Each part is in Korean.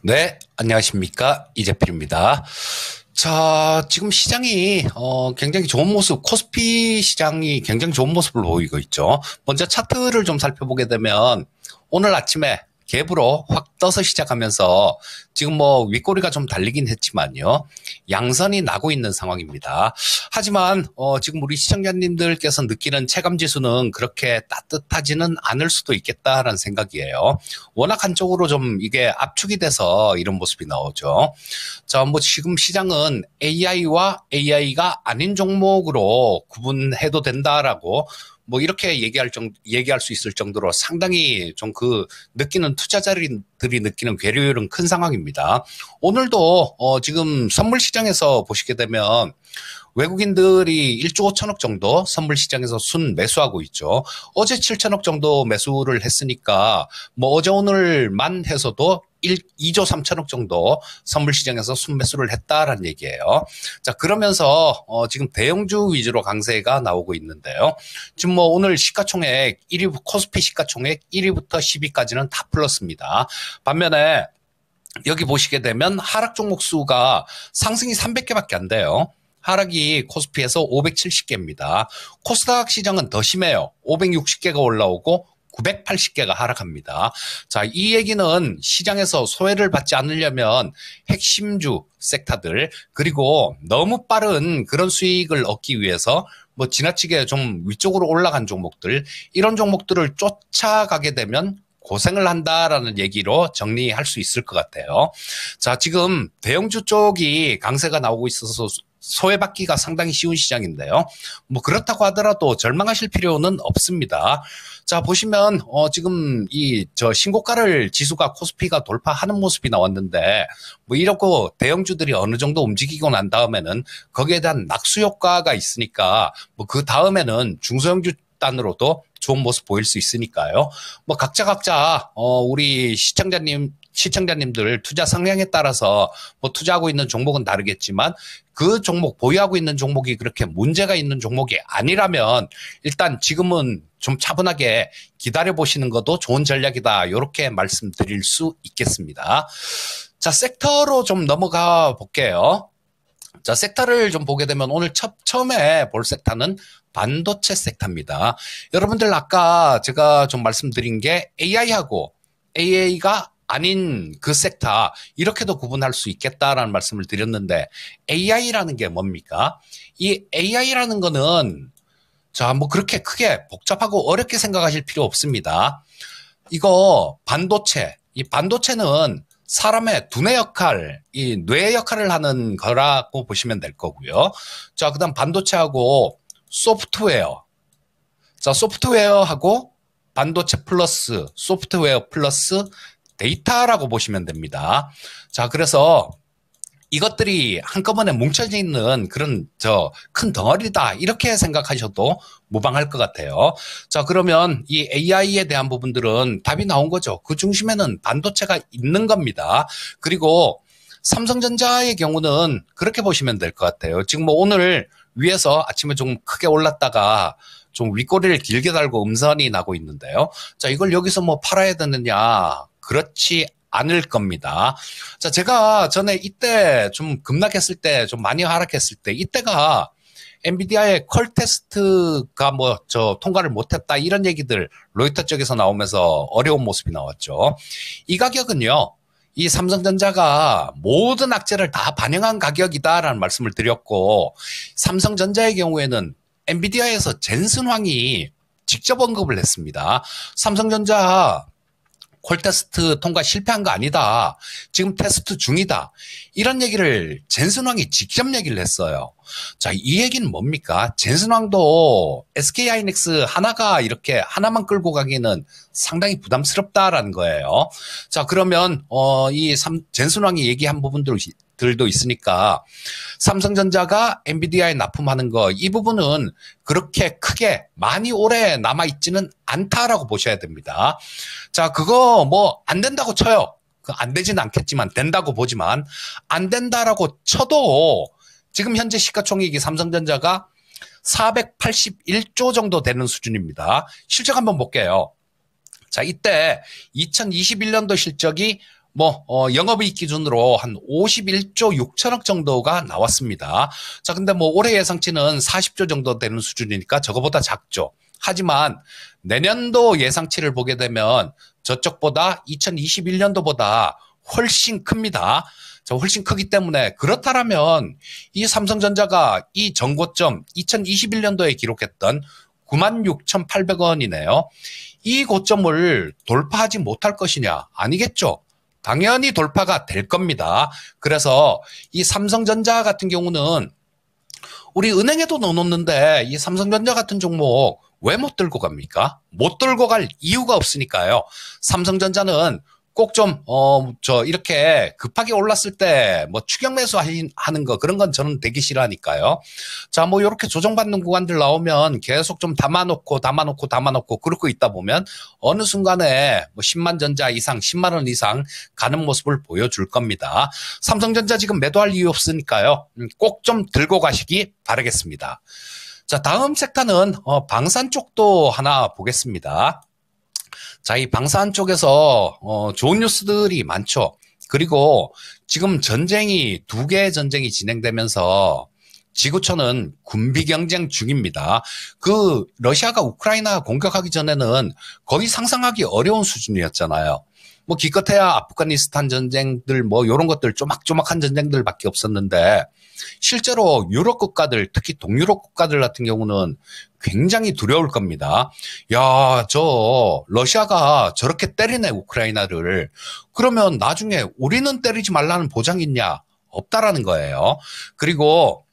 네, 안녕하십니까. 이재필입니다. 자, 지금 시장이, 굉장히 좋은 모습, 코스피 시장이 굉장히 좋은 모습을 보이고 있죠. 먼저 차트를 좀 살펴보게 되면, 오늘 아침에 갭으로 확 떠서 시작하면서, 지금 뭐 윗꼬리가 좀 달리긴 했지만요. 양선이 나고 있는 상황입니다. 하지만, 지금 우리 시청자님들께서 느끼는 체감 지수는 그렇게 따뜻하지는 않을 수도 있겠다라는 생각이에요. 워낙 한쪽으로 좀 이게 압축이 돼서 이런 모습이 나오죠. 자, 뭐 지금 시장은 AI와 AI가 아닌 종목으로 구분해도 된다라고 뭐 이렇게 얘기할 수 있을 정도로 상당히 좀 그 느끼는 투자자들이 느끼는 괴리율은 큰 상황입니다. 오늘도 지금 선물 시장에서 보시게 되면 외국인들이 1조 5천억 정도 선물 시장에서 순 매수하고 있죠. 어제 7천억 정도 매수를 했으니까 뭐 어제 오늘만 해서도 2조 3천억 정도 선물 시장에서 순매수를 했다라는 얘기예요. 자, 그러면서 지금 대형주 위주로 강세가 나오고 있는데요. 지금 뭐 오늘 시가총액 1위 코스피 시가총액 1위부터 10위까지는 다 플러스입니다. 반면에 여기 보시게 되면 하락 종목 수가 상승이 300개밖에 안 돼요. 하락이 코스피에서 570개입니다. 코스닥 시장은 더 심해요. 560개가 올라오고 980개가 하락합니다. 자, 이 얘기는 시장에서 소외를 받지 않으려면 핵심주 섹터들 그리고 너무 빠른 그런 수익을 얻기 위해서 뭐 지나치게 좀 위쪽으로 올라간 종목들 이런 종목들을 쫓아가게 되면 고생을 한다라는 얘기로 정리할 수 있을 것 같아요. 자, 지금 대형주 쪽이 강세가 나오고 있어서 소외받기가 상당히 쉬운 시장인데요. 뭐 그렇다고 하더라도 절망하실 필요는 없습니다. 자, 보시면 지금 신고가를 지수가 코스피가 돌파하는 모습이 나왔는데 뭐 이렇고 대형주들이 어느 정도 움직이고 난 다음에는 거기에 대한 낙수 효과가 있으니까 뭐 그 다음에는 중소형주 단으로도 좋은 모습 보일 수 있으니까요. 뭐 각자 우리 시청자님들 투자 성향에 따라서 뭐 투자하고 있는 종목은 다르겠지만 그 종목 보유하고 있는 종목이 그렇게 문제가 있는 종목이 아니라면 일단 지금은 좀 차분하게 기다려 보시는 것도 좋은 전략이다. 이렇게 말씀드릴 수 있겠습니다. 자, 섹터로 좀 넘어가 볼게요. 자, 섹터를 좀 보게 되면 오늘 처음에 볼 섹터는 반도체 섹터입니다. 여러분들 아까 제가 좀 말씀드린 게 AI하고 AA가 아닌 그 섹터 이렇게도 구분할 수 있겠다라는 말씀을 드렸는데 AI라는 게 뭡니까? 이 AI라는 거는 자, 뭐 그렇게 크게 복잡하고 어렵게 생각하실 필요 없습니다. 이거 이 반도체는 사람의 두뇌 역할, 이 뇌 역할을 하는 거라고 보시면 될 거고요. 자, 그다음 반도체하고 소프트웨어. 자, 소프트웨어하고 반도체 플러스 소프트웨어 플러스 데이터라고 보시면 됩니다. 자, 그래서 이것들이 한꺼번에 뭉쳐져 있는 그런 큰 덩어리다 이렇게 생각하셔도 무방할 것 같아요. 자, 그러면 이 AI에 대한 부분들은 답이 나온 거죠. 그 중심에는 반도체가 있는 겁니다. 그리고 삼성전자의 경우는 그렇게 보시면 될 것 같아요. 지금 뭐 오늘 위에서 아침에 좀 크게 올랐다가 좀 윗꼬리를 길게 달고 음선이 나고 있는데요. 자, 이걸 여기서 뭐 팔아야 되느냐? 그렇지 않을 겁니다. 자, 제가 전에 이때 좀 급락했을 때, 좀 많이 하락했을 때, 이때가 엔비디아의 퀄 테스트가 통과를 못했다 이런 얘기들 로이터 쪽에서 나오면서 어려운 모습이 나왔죠. 이 가격은요. 이 삼성전자가 모든 악재를 다 반영한 가격이다라는 말씀을 드렸고 삼성전자의 경우에는 엔비디아에서 젠슨 황이 직접 언급을 했습니다. 삼성전자 콜 테스트 통과 실패한 거 아니다. 지금 테스트 중이다. 이런 얘기를 젠슨 황이 직접 얘기를 했어요. 자, 이 얘기는 뭡니까? 젠슨 황도 SK 하이닉스 하나가 이렇게 하나만 끌고 가기는 상당히 부담스럽다라는 거예요. 자, 그러면 젠슨 황이 얘기한 부분들도 있으니까 삼성전자가 엔비디아에 납품하는 거 이 부분은 그렇게 크게 많이 오래 남아있지는 않다라고 보셔야 됩니다. 자, 그거 뭐 안 된다고 쳐요. 안 되지는 않겠지만 된다고 보지만 안 된다라고 쳐도 지금 현재 시가총액이 삼성전자가 481조 정도 되는 수준입니다. 실적 한번 볼게요. 자, 이때 2021년도 실적이 영업이익 기준으로 한 51조 6천억 정도가 나왔습니다. 자, 근데 올해 예상치는 40조 정도 되는 수준이니까 저거보다 작죠. 하지만 내년도 예상치를 보게 되면 저쪽보다 2021년도보다 훨씬 큽니다. 자, 훨씬 크기 때문에 그렇다면 이 삼성전자가 이 전고점 2021년도에 기록했던 96,800원이네요. 이 고점을 돌파하지 못할 것이냐? 아니겠죠. 당연히 돌파가 될 겁니다. 그래서 이 삼성전자 같은 경우는 우리 은행에도 넣어놓는데 이 삼성전자 같은 종목 왜 못 들고 갑니까? 못 들고 갈 이유가 없으니까요. 삼성전자는 꼭 이렇게 급하게 올랐을 때 추격 매수 하는 거, 그런 건 저는 되게 싫어하니까요. 자, 이렇게 조정받는 구간들 나오면 계속 좀 담아놓고, 그러고 있다 보면 어느 순간에 10만 전자 이상, 10만 원 이상 가는 모습을 보여줄 겁니다. 삼성전자 지금 매도할 이유 없으니까요. 꼭 좀 들고 가시기 바라겠습니다. 자, 다음 섹터는 방산 쪽도 하나 보겠습니다. 자, 이 방산 쪽에서 좋은 뉴스들이 많죠. 그리고 지금 두 개의 전쟁이 진행되면서 지구촌은 군비 경쟁 중입니다. 러시아가 우크라이나 공격하기 전에는 거의 상상하기 어려운 수준이었잖아요. 기껏해야 아프가니스탄 전쟁들 이런 것들 조막조막한 전쟁들밖에 없었는데 실제로 유럽 국가들, 특히 동유럽 국가들 같은 경우는 굉장히 두려울 겁니다. 야, 러시아가 저렇게 때리네, 우크라이나를. 그러면 나중에 우리는 때리지 말라는 보장이 있냐? 없다라는 거예요. 그리고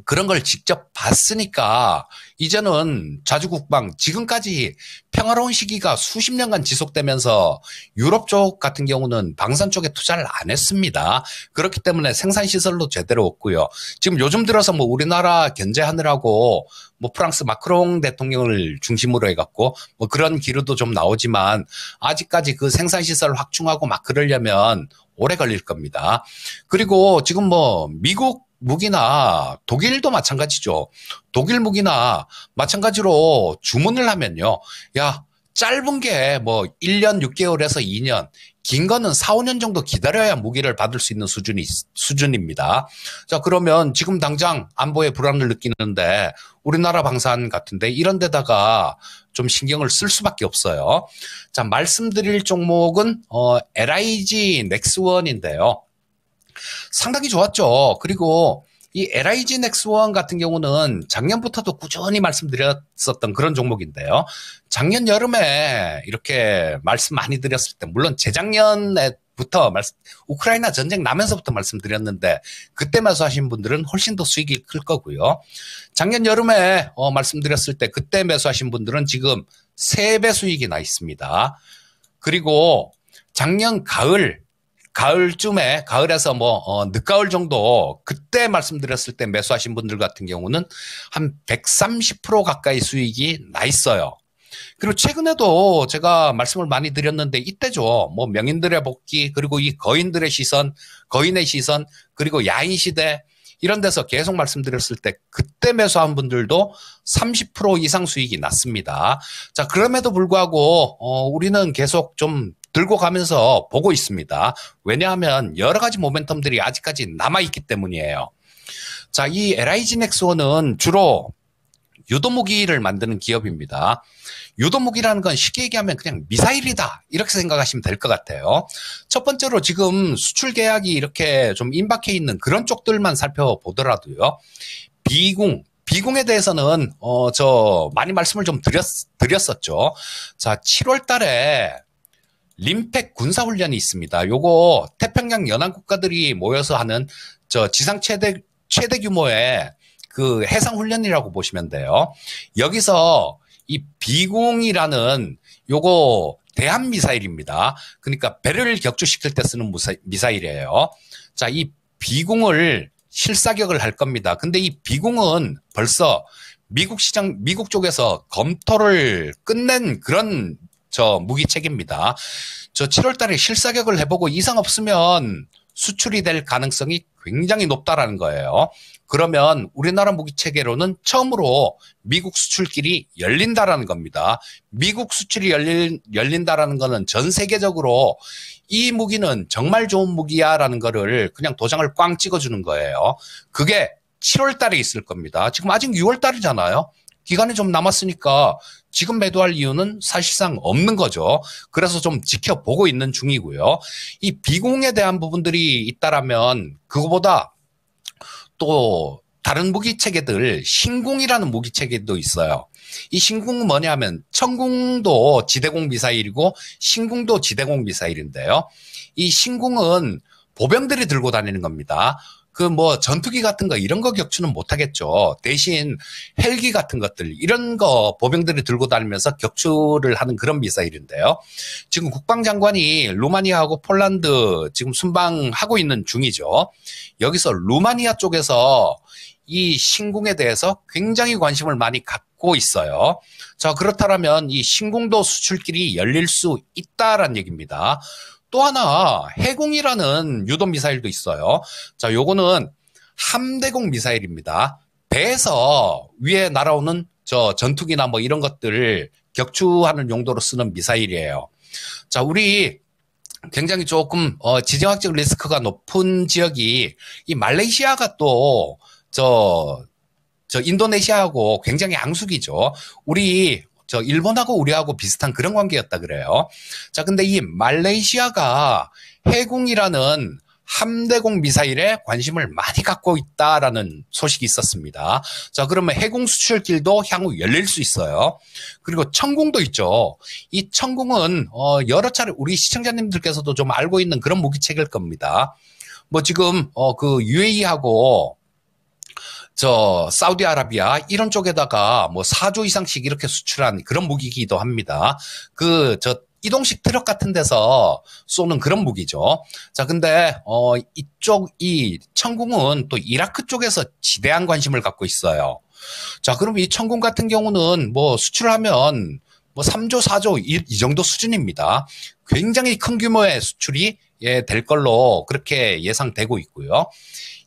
그런 걸 직접 봤으니까 이제는 자주국방, 지금까지 평화로운 시기가 수십 년간 지속되면서 유럽 쪽 같은 경우는 방산 쪽에 투자를 안 했습니다. 그렇기 때문에 생산시설도 제대로 없고요. 지금 요즘 들어서 우리나라 견제하느라고 프랑스 마크롱 대통령을 중심으로 해갖고 그런 기류도 좀 나오지만 아직까지 그 생산시설 확충하고 그러려면 오래 걸릴 겁니다. 그리고 지금 미국 무기나 독일도 마찬가지죠. 독일 무기나 마찬가지로 주문을 하면요. 야, 짧은 게 1년 6개월에서 2년, 긴 거는 4, 5년 정도 기다려야 무기를 받을 수 있는 수준입니다. 자, 그러면 지금 당장 안보에 불안을 느끼는데 우리나라 방산 같은데 이런 데다가 좀 신경을 쓸 수밖에 없어요. 자, 말씀드릴 종목은 LIG 넥스원인데요. 상당히 좋았죠. 그리고 이 LIG 넥스원 같은 경우는 작년부터도 꾸준히 말씀드렸었던 그런 종목인데요. 작년 여름에 이렇게 말씀 많이 드렸을 때, 물론 재작년부터 우크라이나 전쟁 나면서부터 말씀드렸는데 그때 매수하신 분들은 훨씬 더 수익이 클 거고요. 작년 여름에 말씀드렸을 때 그때 매수하신 분들은 지금 3배 수익이 나 있습니다. 그리고 작년 가을에서 늦가을 정도 그때 말씀드렸을 때 매수하신 분들 같은 경우는 한 130% 가까이 수익이 나 있어요. 그리고 최근에도 제가 말씀을 많이 드렸는데 이때죠. 명인들의 복귀, 그리고 이 거인의 시선, 그리고 야인 시대 이런 데서 계속 말씀드렸을 때 그때 매수한 분들도 30% 이상 수익이 났습니다. 자, 그럼에도 불구하고 우리는 계속 좀 들고 가면서 보고 있습니다. 왜냐하면 여러 가지 모멘텀들이 아직까지 남아있기 때문이에요. 자, 이 LIG 넥스원은 주로 유도무기를 만드는 기업입니다. 유도무기라는 건 쉽게 얘기하면 그냥 미사일이다 이렇게 생각하시면 될 것 같아요. 첫 번째로 지금 수출 계약이 이렇게 좀 임박해 있는 그런 쪽들만 살펴보더라도요. 비공에 대해서는 많이 말씀을 좀 드렸었죠. 자, 7월 달에 림팩 군사훈련이 있습니다. 요거 태평양 연안 국가들이 모여서 하는 지상 최대 규모의 그 해상훈련이라고 보시면 돼요. 여기서 이 비공이라는 요거 대한미사일입니다. 그러니까 배를 격추시킬 때 쓰는 미사일이에요. 자, 이 비공을 실사격을 할 겁니다. 근데 이 비공은 벌써 미국 쪽에서 검토를 끝낸 그런 무기체계입니다. 7월 달에 실사격을 해보고 이상 없으면 수출이 될 가능성이 굉장히 높다라는 거예요. 그러면 우리나라 무기 체계로는 처음으로 미국 수출길이 열린다라는 겁니다. 미국 수출이 열린다라는 거는 전 세계적으로 이 무기는 정말 좋은 무기야라는 거를 그냥 도장을 꽝 찍어주는 거예요. 그게 7월 달에 있을 겁니다. 지금 아직 6월 달이잖아요. 기간이 좀 남았으니까 지금 매도할 이유는 사실상 없는 거죠. 그래서 좀 지켜보고 있는 중이고요. 이 비공에 대한 부분들이 있다라면 그거보다 또 다른 무기 체계들 신궁이라는 무기 체계도 있어요. 이 신궁은 뭐냐면 천궁도 지대공 미사일이고 신궁도 지대공 미사일인데요. 이 신궁은 보병들이 들고 다니는 겁니다. 그 뭐 전투기 같은 거 이런 거 격추는 못 하겠죠. 대신 헬기 같은 것들 이런 거 보병들이 들고 다니면서 격추를 하는 그런 미사일인데요. 지금 국방장관이 루마니아하고 폴란드 지금 순방하고 있는 중이죠. 여기서 루마니아 쪽에서 이 신궁에 대해서 굉장히 관심을 많이 갖고 있어요. 자, 그렇다면 이 신궁도 수출길이 열릴 수 있다라는 얘기입니다. 또 하나 해공이라는 유도 미사일도 있어요. 자, 요거는 함대공 미사일입니다. 배에서 위에 날아오는 저 전투기나 뭐 이런 것들을 격추하는 용도로 쓰는 미사일이에요. 자, 우리 굉장히 조금 지정학적 리스크가 높은 지역이 이 말레이시아가 또 저 인도네시아하고 굉장히 양수기죠. 우리 일본하고 우리하고 비슷한 그런 관계였다 그래요. 자, 근데 이 말레이시아가 해공이라는 함대공 미사일에 관심을 많이 갖고 있다라는 소식이 있었습니다. 자, 그러면 해공 수출길도 향후 열릴 수 있어요. 그리고 천궁도 있죠. 이 천궁은 여러 차례 우리 시청자님들께서도 좀 알고 있는 그런 무기체계일 겁니다. 뭐 지금 그 UAE하고 사우디아라비아 이런 쪽에다가 뭐 4조 이상씩 이렇게 수출한 그런 무기이기도 합니다. 이동식 트럭 같은 데서 쏘는 그런 무기죠. 자, 근데 이 천궁은 또 이라크 쪽에서 지대한 관심을 갖고 있어요. 자, 그럼 이 천궁 같은 경우는 뭐 수출하면 뭐 3조, 4조 이 정도 수준입니다. 굉장히 큰 규모의 수출이 될 걸로 그렇게 예상되고 있고요.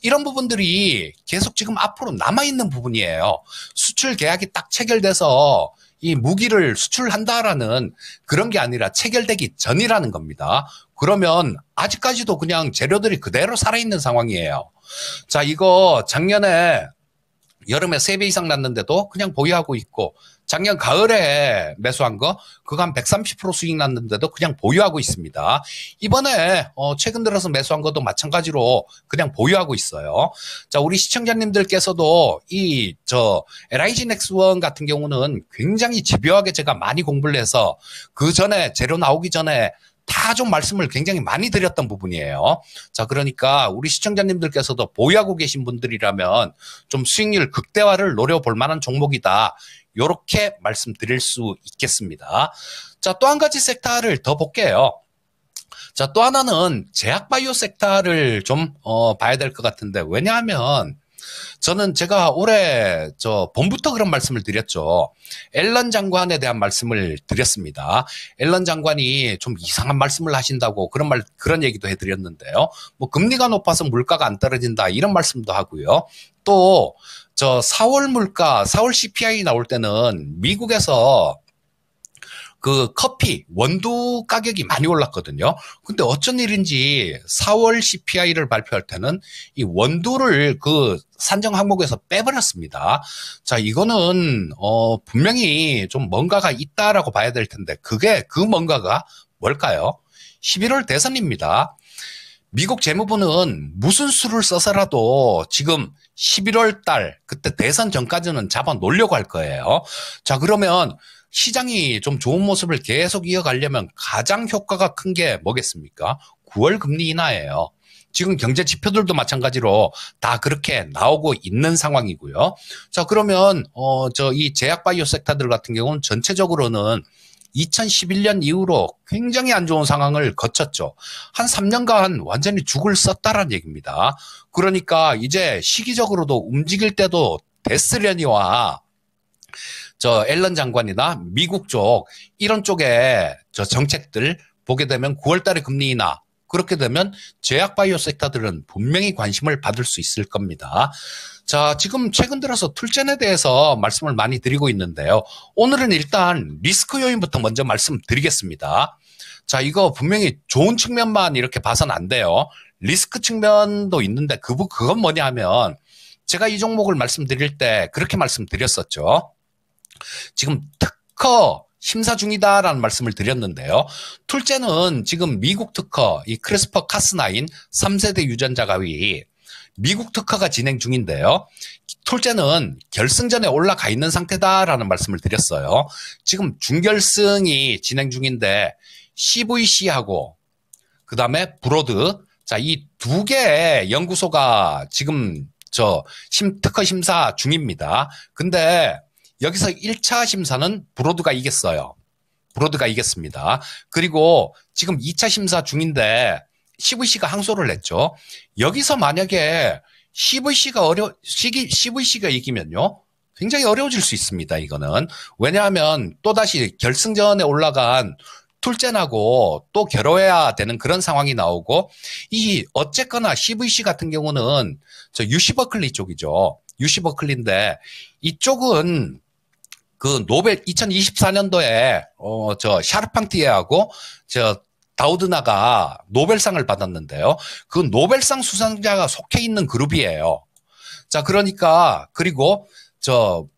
이런 부분들이 계속 지금 앞으로 남아있는 부분이에요. 수출 계약이 딱 체결돼서 이 무기를 수출한다라는 그런 게 아니라 체결되기 전이라는 겁니다. 그러면 아직까지도 그냥 재료들이 그대로 살아있는 상황이에요. 자, 이거 작년에 여름에 3배 이상 났는데도 그냥 보유하고 있고, 작년 가을에 매수한 거 그거 한 130% 수익 났는데도 그냥 보유하고 있습니다. 이번에 최근 들어서 매수한 것도 마찬가지로 그냥 보유하고 있어요. 자, 우리 시청자님들께서도 LIG 넥스1 같은 경우는 굉장히 집요하게 제가 많이 공부를 해서 그 전에 재료 나오기 전에 다 좀 말씀을 굉장히 많이 드렸던 부분이에요. 자, 그러니까 우리 시청자님들께서도 보유하고 계신 분들이라면 좀 수익률 극대화를 노려볼 만한 종목이다. 요렇게 말씀드릴 수 있겠습니다. 자, 또 한 가지 섹터를 더 볼게요. 자, 또 하나는 제약바이오 섹터를 좀 봐야 될 것 같은데, 왜냐하면 제가 올해 봄부터 그런 말씀을 드렸죠. 앨런 장관에 대한 말씀을 드렸습니다. 앨런 장관이 좀 이상한 말씀을 하신다고 그런 얘기도 해드렸는데요. 뭐 금리가 높아서 물가가 안 떨어진다 이런 말씀도 하고요. 또 4월 물가, 4월 CPI 나올 때는 미국에서 그 커피, 원두 가격이 많이 올랐거든요. 근데 어쩐 일인지 4월 CPI를 발표할 때는 이 원두를 그 산정 항목에서 빼버렸습니다. 자, 이거는 분명히 좀 뭔가가 있다라고 봐야 될 텐데 그 뭔가가 뭘까요? 11월 대선입니다. 미국 재무부는 무슨 수를 써서라도 지금 11월 달 그때 대선 전까지는 잡아 놓으려고 할 거예요. 자, 그러면 시장이 좀 좋은 모습을 계속 이어가려면 가장 효과가 큰 게 뭐겠습니까? 9월 금리 인하예요. 지금 경제 지표들도 마찬가지로 다 그렇게 나오고 있는 상황이고요. 자, 그러면 이 제약 바이오 섹터들 같은 경우는 전체적으로는 2011년 이후로 굉장히 안 좋은 상황을 거쳤죠. 한 3년간 완전히 죽을 썼다라는 얘기입니다. 그러니까 이제 시기적으로도 움직일 때도 됐으려니와 앨런 장관이나 미국 쪽 이런 쪽에 정책들 보게 되면 9월 달에 금리 인하 그렇게 되면 제약 바이오 섹터들은 분명히 관심을 받을 수 있을 겁니다. 자, 지금 최근 들어서 툴젠에 대해서 말씀을 많이 드리고 있는데요. 오늘은 일단 리스크 요인부터 먼저 말씀드리겠습니다. 자, 이거 분명히 좋은 측면만 이렇게 봐서는 안 돼요. 리스크 측면도 있는데 그건 뭐냐 하면 제가 이 종목을 말씀드릴 때 그렇게 말씀드렸었죠. 지금 특허 심사 중이다라는 말씀을 드렸는데요. 툴젠은 지금 미국 특허, 이 크리스퍼 카스9 3세대 유전자 가위 미국 특허가 진행 중인데요. 툴젠은 결승전에 올라가 있는 상태다라는 말씀을 드렸어요. 지금 중결승이 진행 중인데 CVC하고 그다음에 브로드, 자, 이 두 개의 연구소가 지금 특허 심사 중입니다. 근데 여기서 1차 심사는 브로드가 이겼어요. 브로드가 이겼습니다. 그리고 지금 2차 심사 중인데 CVC가 항소를 냈죠. 여기서 만약에 CVC가 이기면요. 굉장히 어려워질 수 있습니다. 이거는. 왜냐하면 또다시 결승전에 올라간 툴젠하고 또 겨뤄야 되는 그런 상황이 나오고 어쨌거나 CVC 같은 경우는 UC 버클리 쪽이죠. UC 버클리인데 이쪽은 그 노벨 2024년도에 샤르팡티에하고 다우드나가 노벨상을 받았는데요. 그 노벨상 수상자가 속해 있는 그룹이에요. 자, 그러니까 그리고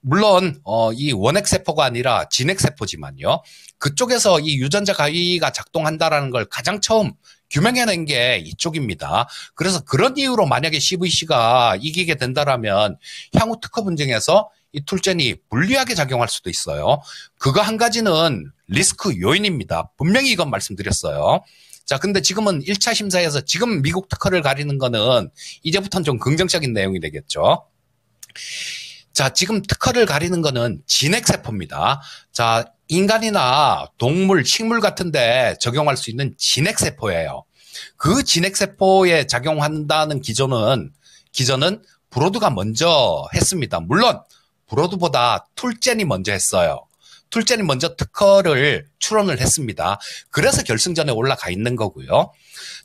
물론 이 원핵 세포가 아니라 진핵 세포지만요. 그쪽에서 이 유전자 가위가 작동한다라는 걸 가장 처음 규명해낸 게 이쪽입니다. 그래서 그런 이유로 만약에 CVC가 이기게 된다라면 향후 특허 분쟁에서 이 툴젠이 불리하게 작용할 수도 있어요. 그거 한 가지는 리스크 요인입니다. 분명히 이건 말씀드렸어요. 자, 근데 지금은 1차 심사에서 지금 미국 특허를 가리는 거는 이제부터는 좀 긍정적인 내용이 되겠죠. 자, 지금 특허를 가리는 거는 진핵세포입니다. 자, 인간이나 동물, 식물 같은데 적용할 수 있는 진핵세포예요. 그 진핵세포에 작용한다는 기전은 브로드가 먼저 했습니다. 물론 브로드보다 툴젠이 먼저 했어요. 툴젠이 먼저 특허를 출원을 했습니다. 그래서 결승전에 올라가 있는 거고요.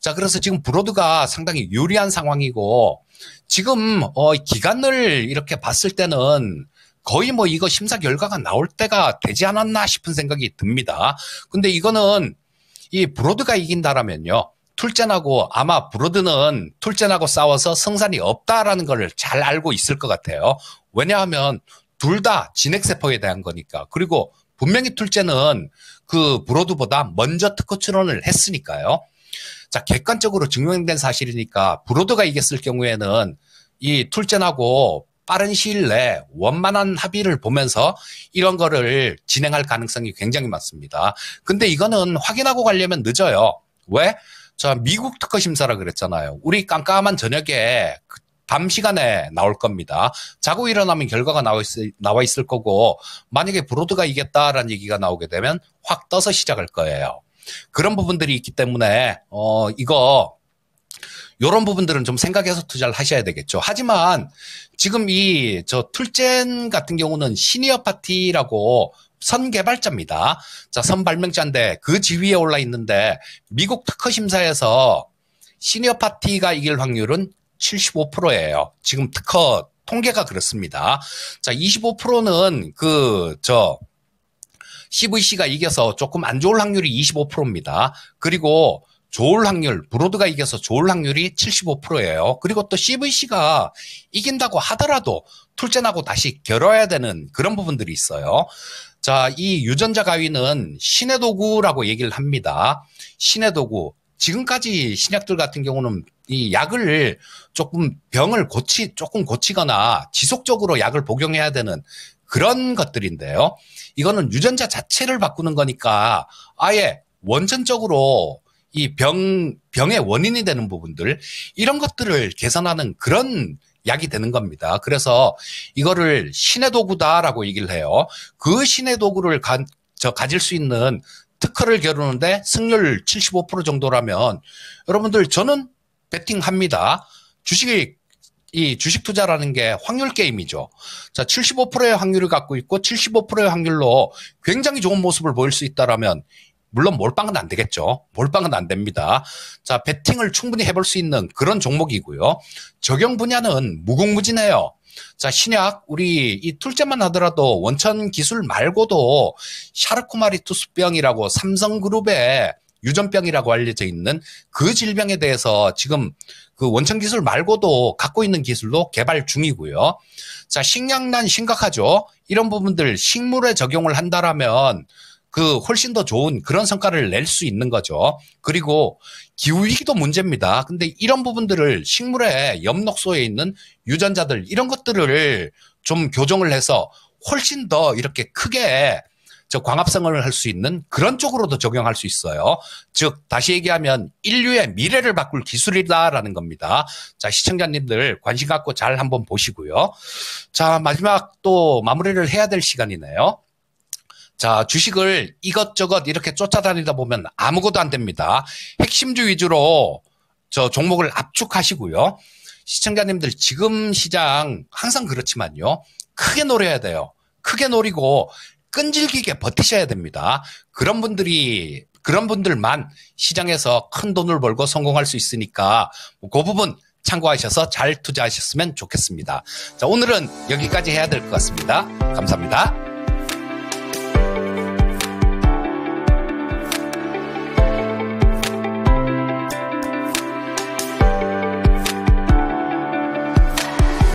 자, 그래서 지금 브로드가 상당히 유리한 상황이고 지금 기간을 이렇게 봤을 때는 거의 이거 심사 결과가 나올 때가 되지 않았나 싶은 생각이 듭니다. 근데 이거는 이 브로드가 이긴다라면요. 툴젠하고 아마 브로드는 툴젠하고 싸워서 승산이 없다라는 걸 잘 알고 있을 것 같아요. 왜냐하면 둘 다 진핵세포에 대한 거니까. 그리고 분명히 툴젠은 그 브로드보다 먼저 특허 출원을 했으니까요. 자, 객관적으로 증명된 사실이니까 브로드가 이겼을 경우에는 이 툴젠하고 빠른 시일 내에 원만한 합의를 보면서 이런 거를 진행할 가능성이 굉장히 많습니다. 근데 이거는 확인하고 가려면 늦어요. 왜? 미국 특허 심사라 그랬잖아요. 우리 깜깜한 저녁에 밤 시간에 나올 겁니다. 자고 일어나면 결과가 나와 있을 거고 만약에 브로드가 이겼다라는 얘기가 나오게 되면 확 떠서 시작할 거예요. 그런 부분들이 있기 때문에 요런 부분들은 좀 생각해서 투자를 하셔야 되겠죠. 하지만 지금 툴젠 같은 경우는 시니어 파티라고 선 개발자입니다. 자, 선 발명자인데 그 지위에 올라 있는데 미국 특허 심사에서 시니어 파티가 이길 확률은 75%예요. 지금 특허 통계가 그렇습니다. 자, 25%는 CVC가 이겨서 조금 안 좋을 확률이 25%입니다. 그리고 좋을 확률, 브로드가 이겨서 좋을 확률이 75%예요. 그리고 또 CVC가 이긴다고 하더라도 툴젠하고 다시 겨뤄야 되는 그런 부분들이 있어요. 자, 이 유전자 가위는 신의 도구라고 얘기를 합니다. 신의 도구. 지금까지 신약들 같은 경우는 이 약을 병을 조금 고치거나 지속적으로 약을 복용해야 되는 그런 것들인데요. 이거는 유전자 자체를 바꾸는 거니까 아예 원천적으로 이 병의 원인이 되는 부분들, 이런 것들을 개선하는 그런 약이 되는 겁니다. 그래서 이거를 신의 도구다라고 얘기를 해요. 그 신의 도구를 가질 수 있는 특허를 겨루는데 승률 75% 정도라면 여러분들 저는 베팅합니다. 주식 투자라는 게 확률 게임이죠. 자, 75%의 확률을 갖고 있고 75%의 확률로 굉장히 좋은 모습을 보일 수 있다라면 물론 몰빵은 안 되겠죠. 몰빵은 안 됩니다. 자, 베팅을 충분히 해볼 수 있는 그런 종목이고요. 적용 분야는 무궁무진해요. 자, 신약, 우리 이 둘째만 하더라도 원천 기술 말고도 샤르코마리투스병이라고 삼성그룹의 유전병이라고 알려져 있는 그 질병에 대해서 지금 그 원천 기술 말고도 갖고 있는 기술도 개발 중이고요. 자, 식량난 심각하죠. 이런 부분들 식물에 적용을 한다라면 그 훨씬 더 좋은 그런 성과를 낼 수 있는 거죠. 그리고 기후위기도 문제입니다. 근데 이런 부분들을 식물의 엽록소에 있는 유전자들 이런 것들을 좀 교정을 해서 훨씬 더 이렇게 크게 광합성을 할 수 있는 그런 쪽으로도 적용할 수 있어요. 즉 다시 얘기하면 인류의 미래를 바꿀 기술이다라는 겁니다. 자, 시청자님들 관심 갖고 잘 한번 보시고요. 자, 마지막 또 마무리를 해야 될 시간이네요. 자, 주식을 이것저것 이렇게 쫓아다니다 보면 아무것도 안 됩니다. 핵심주 위주로 저 종목을 압축하시고요. 시청자님들 지금 시장 항상 그렇지만요. 크게 노려야 돼요. 크게 노리고 끈질기게 버티셔야 됩니다. 그런 분들만 시장에서 큰 돈을 벌고 성공할 수 있으니까 그 부분 참고하셔서 잘 투자하셨으면 좋겠습니다. 자, 오늘은 여기까지 해야 될 것 같습니다. 감사합니다.